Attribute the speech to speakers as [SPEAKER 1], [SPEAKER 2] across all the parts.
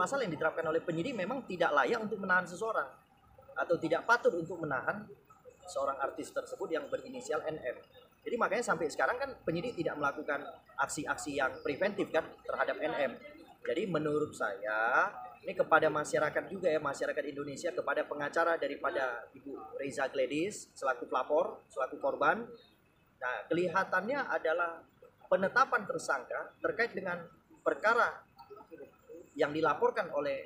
[SPEAKER 1] pasal-pasal yang diterapkan oleh penyidik memang tidak layak untuk menahan seseorang atau tidak patut untuk menahan seorang artis tersebut yang berinisial NM. Jadi makanya sampai sekarang kan penyidik tidak melakukan aksi-aksi yang preventif kan terhadap NM. Jadi menurut saya ini kepada masyarakat juga ya, masyarakat Indonesia, kepada pengacara daripada Ibu Reza Gladys selaku pelapor, selaku korban. Nah, kelihatannya adalah penetapan tersangka terkait dengan perkara yang dilaporkan oleh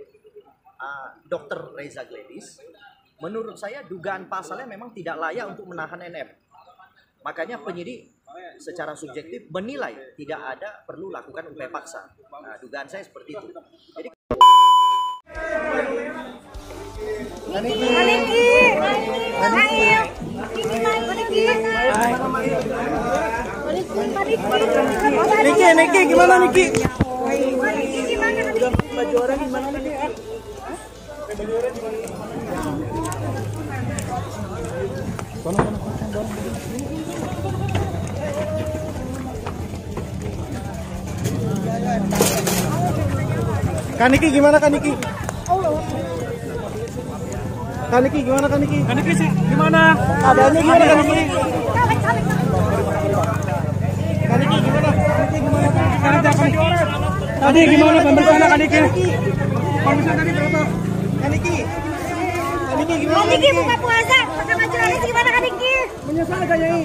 [SPEAKER 1] Dr. Reza Gladys. Menurut saya dugaan pasalnya memang tidak layak untuk menahan NM. Makanya penyidik secara subjektif menilai tidak ada perlu lakukan upaya paksa. Nah, dugaan saya seperti itu. Jadi
[SPEAKER 2] Niki gimana Niki? Baju orang gimana Niki? Kaniki gimana Kaniki? Kaniki gimana Kaniki? Kaniki sih gimana? Keadaannya gimana Kaniki? Kaniki gimana? Tadi gimana pemeriksaan Kaniki? Pemeriksaan tadi berapa? Kaniki? Kaniki gimana?
[SPEAKER 3] Kaniki buka puasa, pakai baju laris gimana Kaniki?
[SPEAKER 2] Menyesal gak Nyai?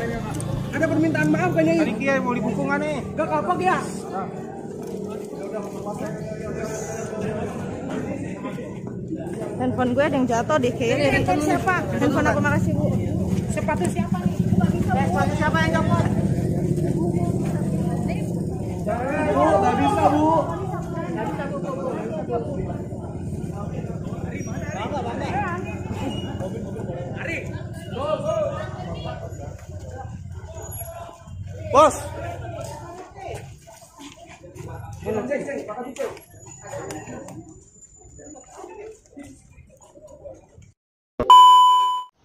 [SPEAKER 2] Ada permintaan maaf gak Nyai? Kaniki ya mau dibukungan nih. Gak kapok ya?
[SPEAKER 3] Handphone gue ada yang jatuh deh kayaknya. Handphone siapa? Handphone aku, makasih Bu.
[SPEAKER 2] Sepatu siapa nih?
[SPEAKER 3] Sepatu siapa yang copot?
[SPEAKER 2] Bu, gak bisa Bu. Bos.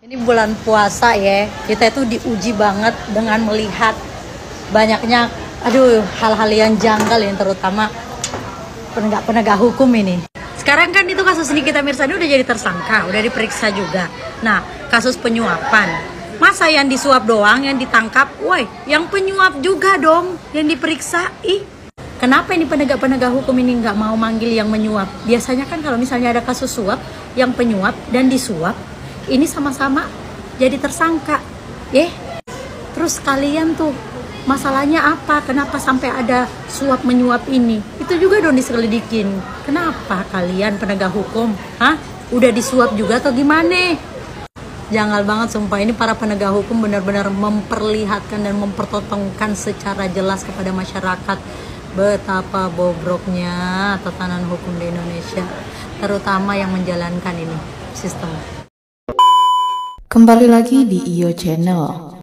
[SPEAKER 4] Ini bulan puasa ya, kita itu diuji banget dengan melihat banyaknya hal-hal yang janggal yang terutama penegak hukum ini. Sekarang kan itu kasus Nikita Mirzani udah jadi tersangka, udah diperiksa juga. Nah, kasus penyuapan, masa yang disuap doang yang ditangkap, woi, yang penyuap juga dong yang diperiksa. Kenapa ini penegak hukum ini nggak mau manggil yang menyuap? Biasanya kan kalau misalnya ada kasus suap, yang penyuap dan disuap, ini sama-sama jadi tersangka. Terus kalian tuh masalahnya apa? Kenapa sampai ada suap menyuap ini? Itu juga dong diselidikin. Kenapa kalian penegak hukum? Udah disuap juga atau gimana? Janggal banget sumpah, ini para penegak hukum benar-benar memperlihatkan dan mempertontonkan secara jelas kepada masyarakat betapa bobroknya tatanan hukum di Indonesia, terutama yang menjalankan ini sistem.
[SPEAKER 5] Kembali lagi di IO Channel.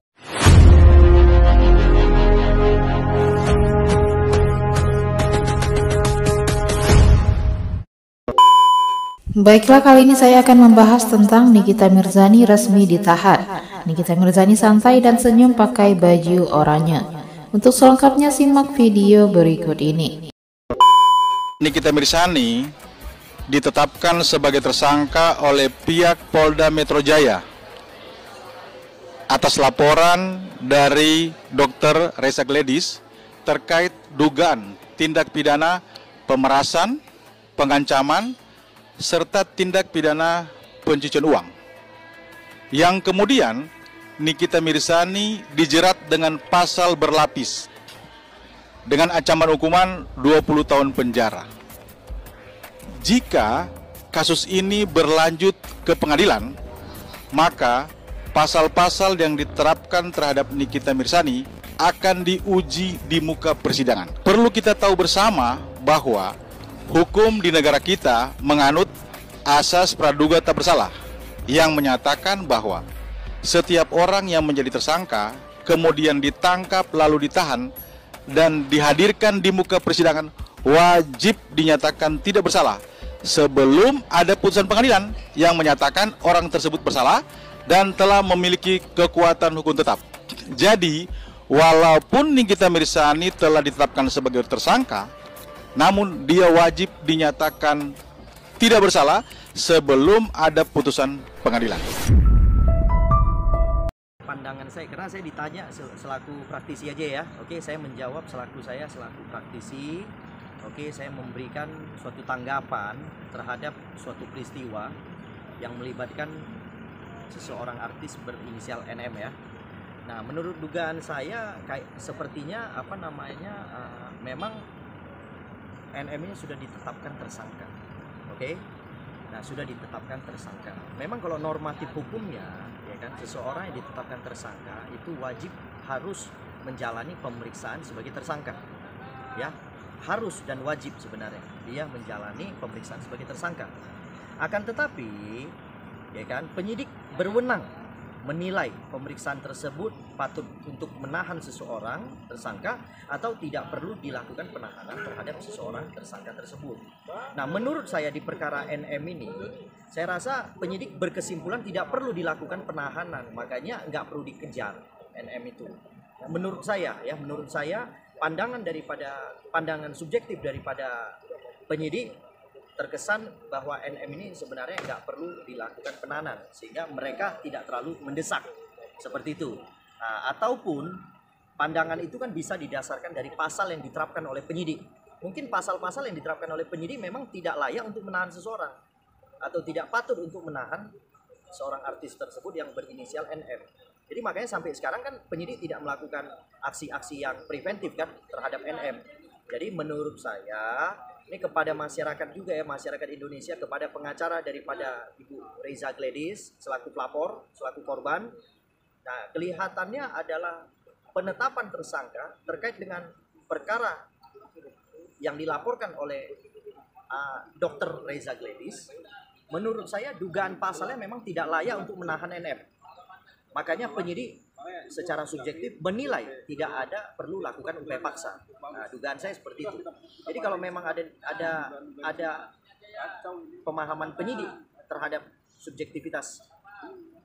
[SPEAKER 5] Baiklah, kali ini saya akan membahas tentang Nikita Mirzani resmi ditahan. Nikita Mirzani santai dan senyum pakai baju oranye. Untuk selengkapnya simak video berikut ini.
[SPEAKER 6] Nikita Mirzani ditetapkan sebagai tersangka oleh pihak Polda Metro Jaya atas laporan dari Dr. Reza Gladys terkait dugaan tindak pidana pemerasan, pengancaman, serta tindak pidana pencucian uang. Yang kemudian Nikita Mirzani dijerat dengan pasal berlapis dengan ancaman hukuman 20 tahun penjara. Jika kasus ini berlanjut ke pengadilan, maka pasal-pasal yang diterapkan terhadap Nikita Mirzani akan diuji di muka persidangan. Perlu kita tahu bersama bahwa hukum di negara kita menganut asas praduga tak bersalah yang menyatakan bahwa setiap orang yang menjadi tersangka kemudian ditangkap lalu ditahan dan dihadirkan di muka persidangan wajib dinyatakan tidak bersalah sebelum ada putusan pengadilan yang menyatakan orang tersebut bersalah dan telah memiliki kekuatan hukum tetap. Jadi, walaupun Nikita Mirzani telah ditetapkan sebagai tersangka, namun dia wajib dinyatakan tidak bersalah sebelum ada putusan pengadilan.
[SPEAKER 1] Pandangan saya, karena saya ditanya selaku praktisi aja ya. Oke, saya menjawab selaku praktisi. Oke, saya memberikan suatu tanggapan terhadap suatu peristiwa yang melibatkan seseorang artis berinisial NM ya. Nah, menurut dugaan saya sepertinya memang NM ini sudah ditetapkan tersangka. Oke. Nah, sudah ditetapkan tersangka. Memang kalau normatif hukumnya ya kan, seseorang yang ditetapkan tersangka itu wajib harus menjalani pemeriksaan sebagai tersangka. Ya, harus dan wajib sebenarnya dia menjalani pemeriksaan sebagai tersangka. Akan tetapi ya kan, penyidik berwenang menilai pemeriksaan tersebut patut untuk menahan seseorang tersangka atau tidak perlu dilakukan penahanan terhadap seseorang tersangka tersebut. Nah, menurut saya di perkara NM ini, saya rasa penyidik berkesimpulan tidak perlu dilakukan penahanan, makanya nggak perlu dikejar NM itu. Nah, menurut saya pandangan subjektif daripada penyidik terkesan bahwa NM ini sebenarnya nggak perlu dilakukan penahanan sehingga mereka tidak terlalu mendesak seperti itu. Nah, ataupun pandangan itu kan bisa didasarkan dari pasal yang diterapkan oleh penyidik. Mungkin pasal-pasal yang diterapkan oleh penyidik memang tidak layak untuk menahan seseorang atau tidak patut untuk menahan seorang artis tersebut yang berinisial NM. Jadi makanya sampai sekarang kan penyidik tidak melakukan aksi-aksi yang preventif kan terhadap NM. Jadi menurut saya ini kepada masyarakat juga ya, masyarakat Indonesia, kepada pengacara daripada Ibu Reza Gladys selaku pelapor, selaku korban. Nah, kelihatannya adalah penetapan tersangka terkait dengan perkara yang dilaporkan oleh Dr. Reza Gladys. Menurut saya dugaan pasalnya memang tidak layak untuk menahan NM. Makanya penyidik secara subjektif menilai tidak ada perlu lakukan upaya paksa. Nah, dugaan saya seperti itu. Jadi kalau memang ada pemahaman penyidik terhadap subjektivitas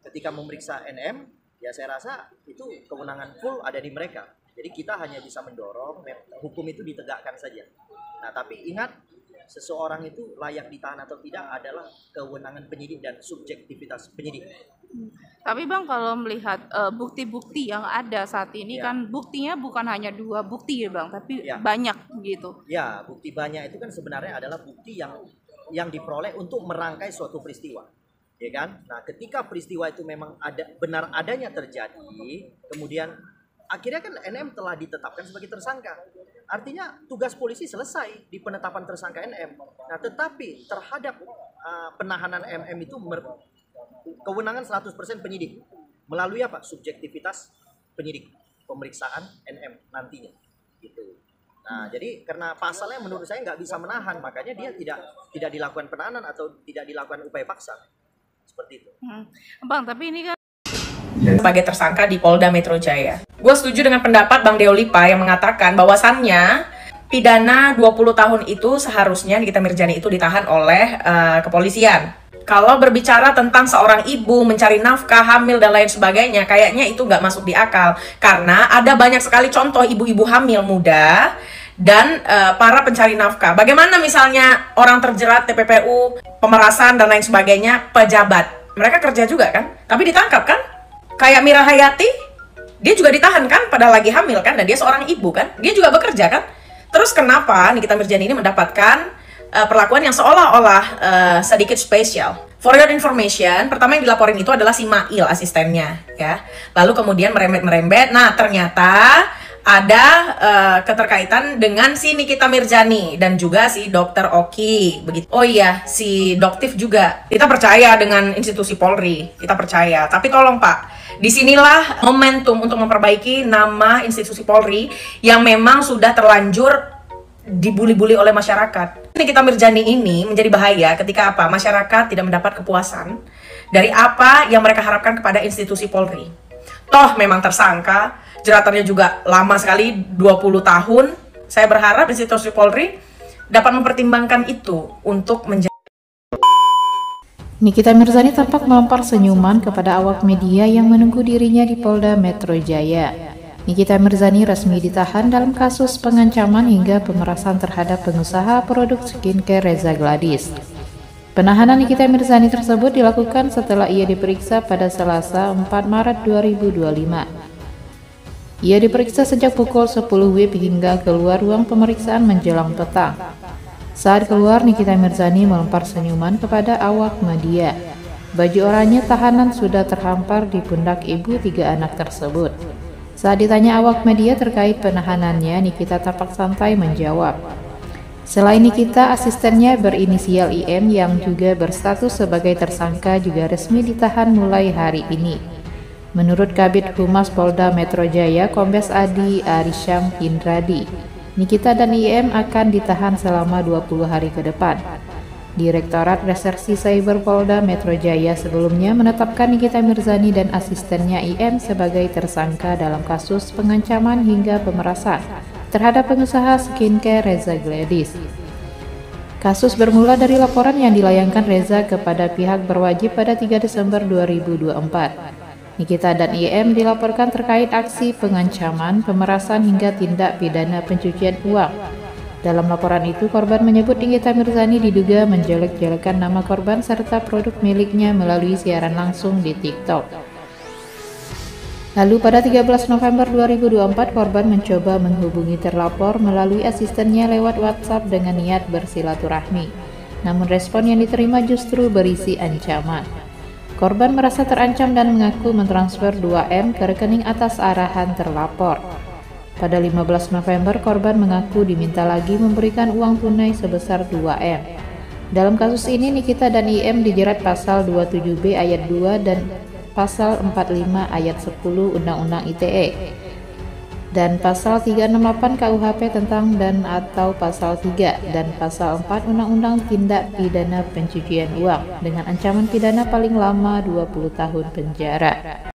[SPEAKER 1] ketika memeriksa NM, ya saya rasa itu kewenangan full ada di mereka. Jadi kita hanya bisa mendorong hukum itu ditegakkan saja. Nah, tapi ingat, seseorang itu layak ditahan atau tidak adalah kewenangan penyidik dan subjektivitas penyidik.
[SPEAKER 3] Tapi Bang, kalau melihat bukti-bukti yang ada saat ini kan buktinya bukan hanya 2 bukti ya Bang, tapi banyak gitu.
[SPEAKER 1] Ya, bukti banyak itu kan sebenarnya adalah bukti yang diperoleh untuk merangkai suatu peristiwa. Ya kan? Nah, ketika peristiwa itu memang benar adanya terjadi, kemudian akhirnya kan NM telah ditetapkan sebagai tersangka. Artinya tugas polisi selesai di penetapan tersangka NM. Nah, tetapi terhadap penahanan MM itu kewenangan 100% penyidik. Melalui apa? Subjektivitas penyidik. Pemeriksaan NM nantinya. Gitu. Nah, jadi karena pasalnya menurut saya nggak bisa menahan, makanya dia tidak dilakukan penahanan atau tidak dilakukan upaya paksa. Seperti itu.
[SPEAKER 3] Bang, tapi ini kan
[SPEAKER 7] sebagai tersangka di Polda Metro Jaya. Gue setuju dengan pendapat Bang Deolipa yang mengatakan bahwasannya pidana 20 tahun itu seharusnya Nikita Mirzani itu ditahan oleh kepolisian. Kalau berbicara tentang seorang ibu mencari nafkah, hamil dan lain sebagainya, kayaknya itu nggak masuk di akal. Karena ada banyak sekali contoh ibu-ibu hamil muda dan para pencari nafkah. Bagaimana misalnya orang terjerat TPPU, pemerasan dan lain sebagainya, pejabat. Mereka kerja juga kan, tapi ditangkap kan? Kayak Mira Hayati, dia juga ditahan kan, padahal lagi hamil kan, dan dia seorang ibu kan, dia juga bekerja kan. Terus kenapa Nikita Mirzani ini mendapatkan perlakuan yang seolah-olah sedikit spesial? For your information, pertama yang dilaporin itu adalah si Mail, asistennya ya. Lalu kemudian merembet-merembet, nah ternyata ada keterkaitan dengan si Nikita Mirzani dan juga si Dr. Oki begitu. Oh iya, si Doktif juga. Kita percaya dengan institusi Polri, kita percaya. Tapi tolong Pak, disinilah momentum untuk memperbaiki nama institusi Polri yang memang sudah terlanjur dibuli-buli oleh masyarakat. Nikita Mirzani ini menjadi bahaya ketika apa? Masyarakat tidak mendapat kepuasan dari apa yang mereka harapkan kepada institusi Polri. Toh memang tersangka, jeratannya juga lama sekali, 20 tahun. Saya berharap institusi Polri dapat mempertimbangkan itu untuk menjadi.
[SPEAKER 5] Nikita Mirzani tampak melempar senyuman kepada awak media yang menunggu dirinya di Polda Metro Jaya. Nikita Mirzani resmi ditahan dalam kasus pengancaman hingga pemerasan terhadap pengusaha produk skincare Reza Gladys. Penahanan Nikita Mirzani tersebut dilakukan setelah ia diperiksa pada Selasa 4 Maret 2025. Ia diperiksa sejak pukul 10 WIB hingga keluar ruang pemeriksaan menjelang petang. Saat keluar, Nikita Mirzani melempar senyuman kepada awak media. Baju oranye tahanan sudah terhampar di pundak ibu 3 anak tersebut. Saat ditanya awak media terkait penahanannya, Nikita tampak santai menjawab. Selain Nikita, asistennya berinisial IM yang juga berstatus sebagai tersangka juga resmi ditahan mulai hari ini. Menurut Kabid Humas Polda Metro Jaya, Kombes Adi Arisyam Indradi, Nikita dan IM akan ditahan selama 20 hari ke depan. Direktorat Reserse Cyber Polda Metro Jaya sebelumnya menetapkan Nikita Mirzani dan asistennya IM sebagai tersangka dalam kasus pengancaman hingga pemerasan terhadap pengusaha skincare Reza Gladys. Kasus bermula dari laporan yang dilayangkan Reza kepada pihak berwajib pada 3 Desember 2024. Nikita dan IM dilaporkan terkait aksi pengancaman, pemerasan hingga tindak pidana pencucian uang. Dalam laporan itu, korban menyebut Nikita Mirzani diduga menjelek-jelekan nama korban serta produk miliknya melalui siaran langsung di TikTok. Lalu pada 13 November 2024, korban mencoba menghubungi terlapor melalui asistennya lewat WhatsApp dengan niat bersilaturahmi. Namun respon yang diterima justru berisi ancaman. Korban merasa terancam dan mengaku mentransfer 2M ke rekening atas arahan terlapor. Pada 15 November, korban mengaku diminta lagi memberikan uang tunai sebesar 2M. Dalam kasus ini, Nikita dan IM dijerat pasal 27B ayat 2 dan pasal 45 ayat 10 Undang-Undang ITE dan pasal 368 KUHP tentang dan atau pasal 3 dan pasal 4 Undang-Undang Tindak Pidana Pencucian Uang dengan ancaman pidana paling lama 20 tahun penjara.